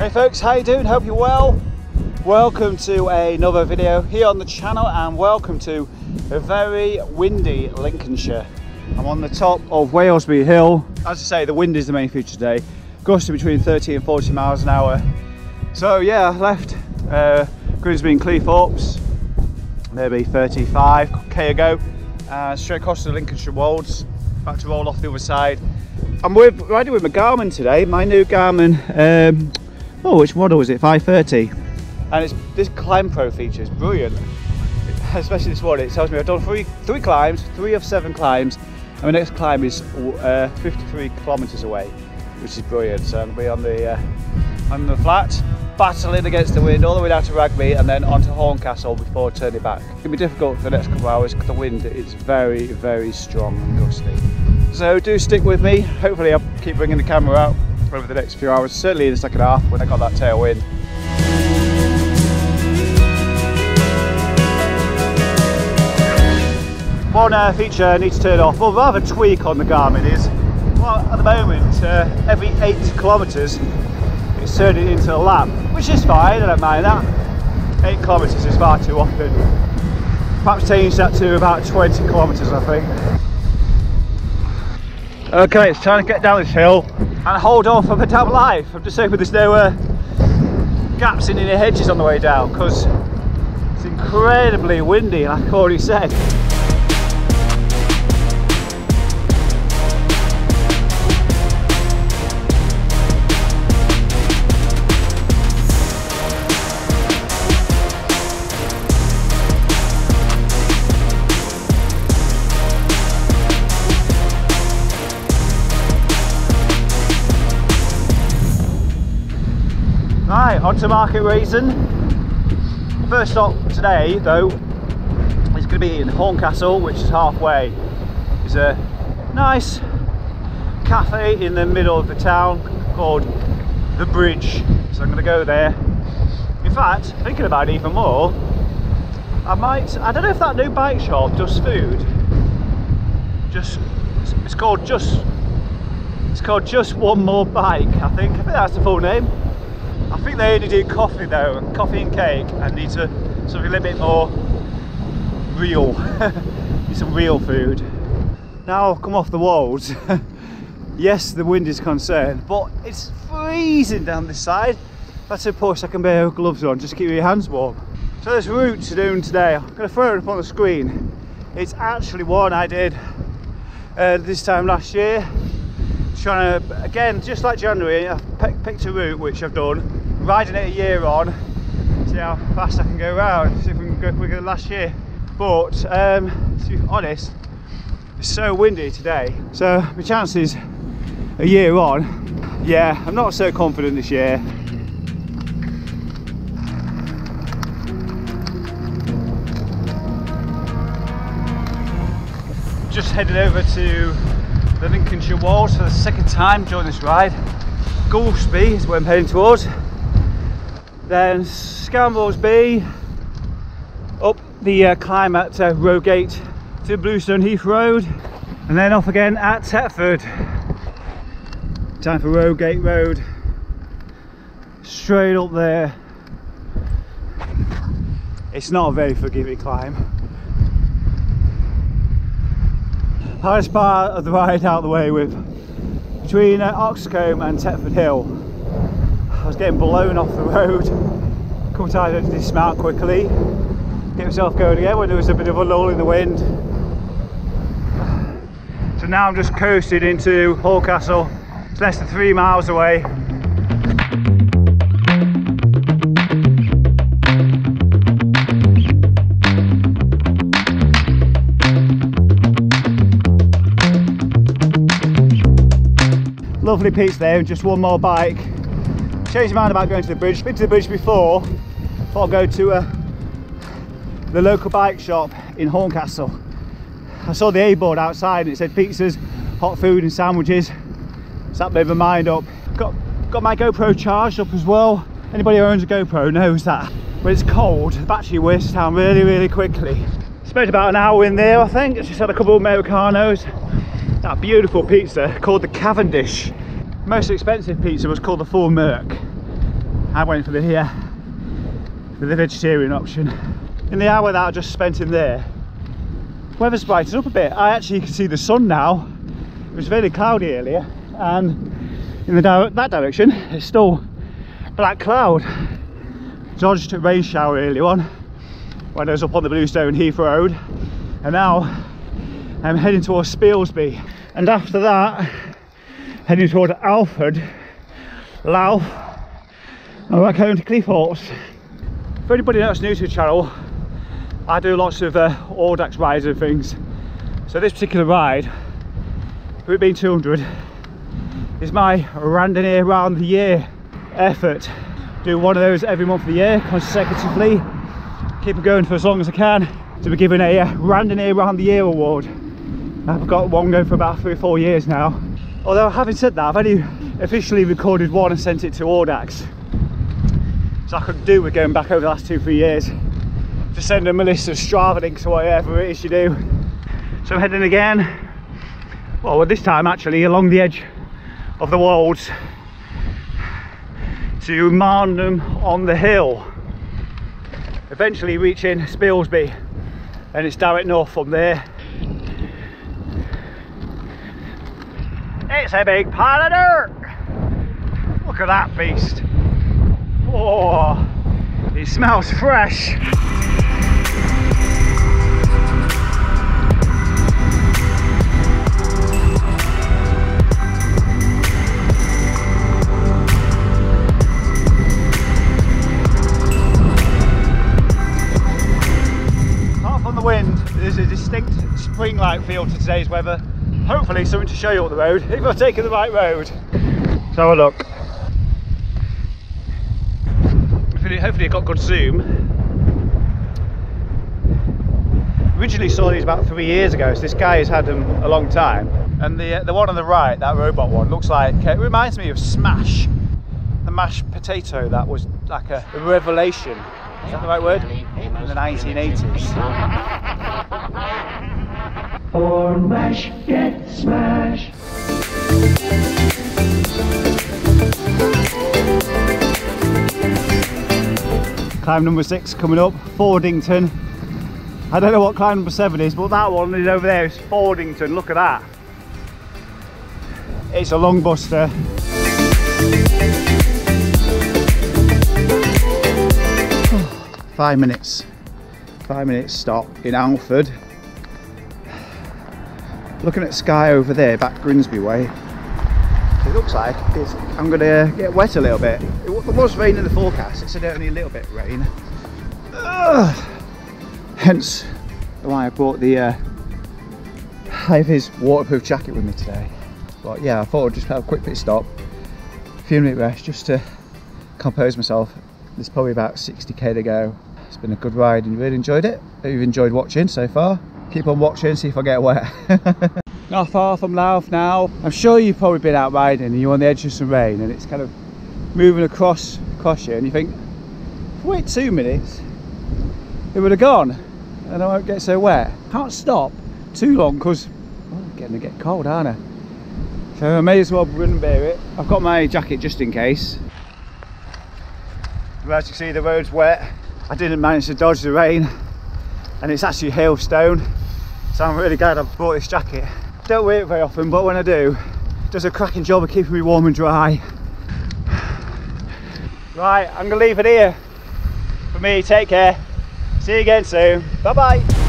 Hey folks, how you doing? Hope you're well. Welcome to another video here on the channel, and welcome to a very windy Lincolnshire. I'm on the top of Walesby Hill. As I say, the wind is the main feature today, gusting between 30 and 40 miles an hour. So yeah, I left Grimsby and Cleethorpes maybe 35k ago, straight across to the Lincolnshire Wolds, back to roll off the other side. I'm riding with my Garmin today, my new Garmin, which model is it, 530? And it's this Climb Pro feature is brilliant, especially this one. It tells me I've done three climbs, 3 of 7 climbs, and my next climb is 53 kilometres away, which is brilliant. So I'm going to be on the flat, battling against the wind all the way down to Rugby and then onto Horncastle before turning back. It's going to be difficult for the next couple of hours because the wind is very, very strong and gusty. So do stick with me. Hopefully I'll keep bringing the camera out over the next few hours, certainly in the second half when I got that tailwind. One feature I need to turn off, or rather tweak on the Garmin is, well, at the moment, every 8 kilometres it's turning into a lap, which is fine, I don't mind that. 8 kilometres is far too often. Perhaps change that to about 20 kilometres, I think. Okay, it's time to get down this hill and hold on for my damn life. I'm just hoping there's no gaps in any hedges on the way down, because it's incredibly windy, like I've already said. Right, on to Market Raisin. First stop today, though, is going to be in Horncastle, which is halfway. There's a nice cafe in the middle of the town called The Bridge, so I'm going to go there. In fact, thinking about it even more, I don't know if that new bike shop does food. It's called Just One More Bike, I think that's the full name. I think they only do coffee though, coffee and cake, and need to something a little bit more real. Need some real food. Now I've come off the Wolds. Yes, the wind is concerned, but it's freezing down this side. That's a push, I can bear gloves on, just keep your hands warm. So this route to doing today, I'm going to throw it up on the screen. It's actually one I did this time last year. Trying to, again, just like January, I've picked a route which I've done, riding it a year on, see how fast I can go around, see if we can go quicker than last year. But to be honest, it's so windy today, so my chances a year on, yeah, I'm not so confident this year. Just headed over to the Lincolnshire Wolds for the second time during this ride. Goulsby is where I'm heading towards. Then Scamblesby, up the climb at Rogate to Bluestone Heath Road, and then off again at Tetford. Time for Rogate Road. Straight up there. It's not a very forgiving climb. Hardest part of the ride out the way with, between Oxcombe and Tetford Hill. I was getting blown off the road. Couple times I had to dismount quickly, get myself going again when there was a bit of a lull in the wind. So now I'm just coasting into Horncastle. It's less than 3 miles away. Lovely piece there, and just one more bike. Changed my mind about going to the bridge. Been to the bridge before. Thought I'll go to the local bike shop in Horncastle. I saw the A-board outside and it said pizzas, hot food and sandwiches. So that made my mind up. Got my GoPro charged up as well. Anybody who owns a GoPro knows that when it's cold, the battery wears down really, really quickly. Spent about an hour in there, I think. Just had a couple of Americanos. That beautiful pizza called the Cavendish. Most expensive pizza was called the Full Merc. I went for the vegetarian option. In the hour that I just spent in there, weather's brightened up a bit. I actually can see the sun now. It was very cloudy earlier, and in that direction it's still black cloud. Dodged a rain shower earlier on when I was up on the Bluestone Heath Road, and now I'm heading towards Spilsby, and after that heading toward Alford, Louth, and back home to Cleethorpes. For anybody that's new to the channel, I do lots of audax rides and things. So this particular ride, with it being 200, is my randonnée around the year effort. Do one of those every month of the year consecutively. Keep it going for as long as I can to be given a randonnée around the year award. I've got one going for about 3 or 4 years now. Although having said that, I've only officially recorded one and sent it to audax. So I could do with going back over the last 2 or 3 years to send them a list of Strava links or whatever it is you do. So I'm heading again, well this time actually along the edge of the Wolds to Marnham on the Hill, eventually reaching Spilsby, and it's direct north from there. It's a big pile of dirt. Look at that beast. Oh, it smells fresh. Apart from the wind, there's a distinct spring-like feel to today's weather. Hopefully something to show you up the road, if I've taken the right road. Let's have a look. Hopefully it got good zoom. Originally saw these about 3 years ago, so this guy has had them a long time. And the one on the right, that robot one, looks like, it reminds me of Smash, the mashed potato that was like a revelation. Is that the right word? In the 1980s. Or mash, get smash. Climb number 6 coming up, Fordington. I don't know what climb number 7 is, but that one is over there. It's Fordington. Look at that. It's a long buster. Five minutes stop in Alford. Looking at sky over there, back Grimsby way. It looks like I'm going to get wet a little bit. It was rain in the forecast, it said only a little bit of rain. Hence why I brought the his waterproof jacket with me today. But yeah, I thought I'd just have a quick pit stop, a few minute rest just to compose myself. There's probably about 60k to go. It's been a good ride and really enjoyed it. Hope you've enjoyed watching so far. Keep on watching, see if I get wet. Not far from Louth now. I'm sure you've probably been out riding and you're on the edge of some rain and it's kind of moving across you, and you think, wait 2 minutes, it would have gone and I won't get so wet. Can't stop too long because I'm getting to get cold, aren't I? So I may as well run and bear it. I've got my jacket just in case. As you can see, the road's wet. I didn't manage to dodge the rain and it's actually hailstone, so I'm really glad I brought this jacket. Don't wear it very often, but when I do, it does a cracking job of keeping me warm and dry. Right, I'm gonna leave it here. For me, take care. See you again soon. Bye bye.